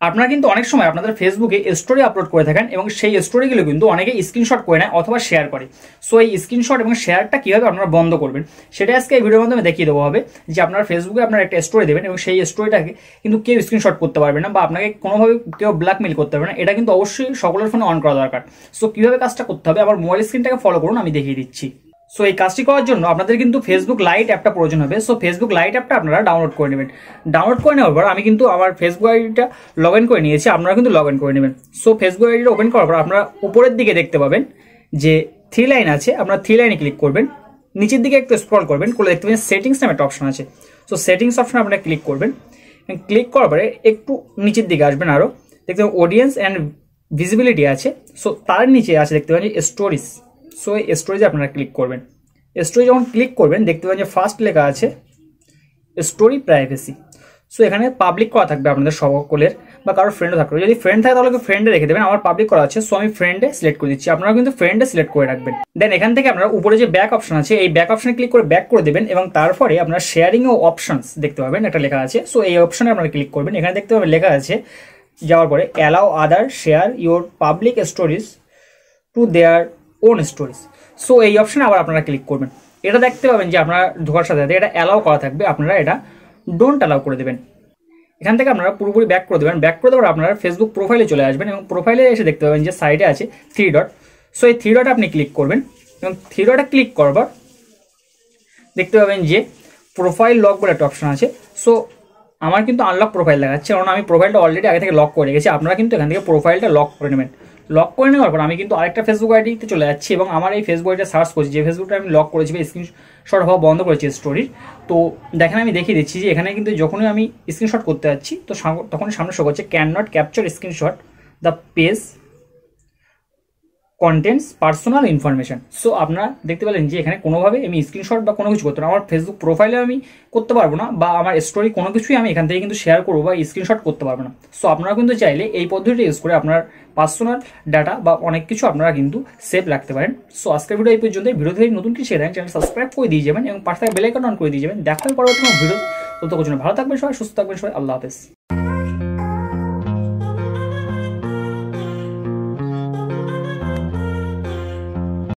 আপনারা কিন্তু অনেক সময় আপনাদের ফেসবুকে স্টোরি আপলোড করে থাকেন এবং সেই স্টোরিগুলো কিন্তু অনেকে স্ক্রিনশট করে নেয় অথবা শেয়ার করে। সো এই স্ক্রিনশট এবং শেয়ারটা কিভাবে আপনারা বন্ধ করবেন সেটা আজকে এই ভিডিওর মাধ্যমে দেখিয়ে দেবো হবে যে আপনার ফেসবুকে আপনার একটা স্টোরি দেবেন এবং সেই স্টোরিটাকে কিন্তু কেউ স্ক্রিনশট করতে পারবে না বা আপনাকে কোনোভাবে কেউ ব্ল্যাকমেল করতে পারবে না। এটা কিন্তু অবশ্যই সকলের ফোনে অন করা দরকার। সো কিভাবে কাজটা করতে হবে আমার মোবাইল স্ক্রিনটাকে ফলো করুন, আমি দেখিয়ে দিচ্ছি। সো এই কাজটি করার জন্য আপনাদের কিন্তু ফেসবুক লাইট অ্যাপটা প্রয়োজন হবে। সো ফেসবুক লাইট অ্যাপটা আপনারা ডাউনলোড করে নেবেন। ডাউনলোড করে নেওয়ার পর আমি কিন্তু আমার ফেসবুক আইডিটা লগ ইন করে নিয়েছি, আপনারা কিন্তু লগ ইন করে নেবেন। সো ফেসবুক আইডিটা ওপেন করার পর আপনারা উপরের দিকে দেখতে পাবেন যে 3 লাইন আছে, আপনারা 3 লাইনে ক্লিক করবেন। নিচের দিকে একটু স্ক্রল করবেন, করে দেখতে পাবেন সেটিংস নামে একটা অপশন আছে। সো সেটিংস অপশনে আপনারা ক্লিক করবেন। ক্লিক করার পরে একটু নিচের দিকে আসবেন, আরও দেখতে পাবেন অডিয়েন্স অ্যান্ড ভিজিবিলিটি আছে। সো তার নিচে আছে দেখতে পাবেন যে স্টোরিজ। সো এই স্টোরিজে আপনারা ক্লিক করবেন। স্টোরি যখন ক্লিক করবেন দেখতে পাবেন যে ফার্স্ট লেখা আছে স্টোরি প্রাইভেসি। সো এখানে পাবলিক করা থাকবে আপনাদের সকলের, বা কারোর ফ্রেন্ডও থাকবে। যদি ফ্রেন্ড থাকে তাহলে ফ্রেন্ডে রেখে দেবেন। আমার পাবলিক করা আছে, সো আমি ফ্রেন্ডে সিলেক্ট করে দিচ্ছি। আপনারা কিন্তু ফ্রেন্ডে সিলেক্ট করে রাখবেন। দেন এখান থেকে আপনারা উপরে যে ব্যাক অপশন আছে এই ব্যাক অপশনে ক্লিক করে ব্যাক করে দেবেন এবং তারপরে আপনারা শেয়ারিং ও অপশনস দেখতে পাবেন একটা লেখা আছে। সো এই অপশনে আপনারা ক্লিক করবেন। এখানে দেখতে পাবেন লেখা আছে যাওয়ার পরে allow other share your public stories to their own stories. So এই অপশনে আবার আপনারা ক্লিক করবেন। এটা দেখতে পাবেন যে আপনারা ঢোকার সাথে সাথে এটা অ্যালাউ করা থাকবে, আপনারা এটা ডোন্ট অ্যালাউ করে দেবেন। এখান থেকে আপনারা পুরোপুরি ব্যাক করে দেবেন। ব্যাক করে দেওয়ার আপনারা ফেসবুক প্রোফাইলে চলে আসবেন এবং প্রোফাইলে এসে দেখতে পাবেন যে সাইডে আছে 3 ডট। সো এই 3 ডটে আপনি ক্লিক করবেন এবং 3 ডটে ক্লিক করবার দেখতে পাবেন যে প্রোফাইল লক বলে একটা অপশন আছে। সো আমার কিন্তু আনলক প্রোফাইল দেখাচ্ছে, কারণ আমি প্রোফাইলটা অলরেডি আগে থেকে লক করে রেখেছি। আপনারা কিন্তু এখান থেকে প্রোফাইলটা লক করে নেবেন। লক করে নেওয়ার পর আমি কিন্তু আরেকটা ফেসবুক আইডিতে চলে যাচ্ছি এবং আমার এই ফেসবুক আইডিটা সার্চ করছি যে ফেসবুকটা আমি লক করেছি বা স্ক্রিনশট হওয়া বন্ধ করেছি স্টোরির। তো দেখেন আমি দেখিয়ে দিচ্ছি যে এখানে কিন্তু যখনই আমি স্ক্রিনশট করতে যাচ্ছি তো তখন সামনে শো করছে can not capture screenshot the page contents personal information. So আপনারা দেখতে পেলেন যে এখানে কোনোভাবে আমি স্ক্রিনশট বা কোনো কিছু করতে পারবো না। আমার ফেসবুক প্রোফাইলে আমি করতে পারবো না বা আমার স্টোরি কোনো কিছুই আমি এখান থেকে কিন্তু শেয়ার করবো বা স্ক্রিনশট করতে পারবো না। সো আপনারা কিন্তু চাইলে এই পদ্ধতিটা ইউজ করে আপনার পার্সোনাল ডাটা বা অনেক কিছু আপনারা কিন্তু সেভ রাখতে পারেন। সো আজকের ভিডিও এই পর্যন্ত। ভিডিও থেকে নতুন কিছু শেয়ার চ্যানেল সাবস্ক্রাইব করে দিয়ে যাবেন এবং পাশে বেল আইকন অন করে দিয়ে যাবেন। দেখা হবে পরবর্তী ভিডিও। ততক্ষণ ভালো থাকবেন সবাই, সুস্থ থাকবেন সবাই। আল্লাহ হাফেজ।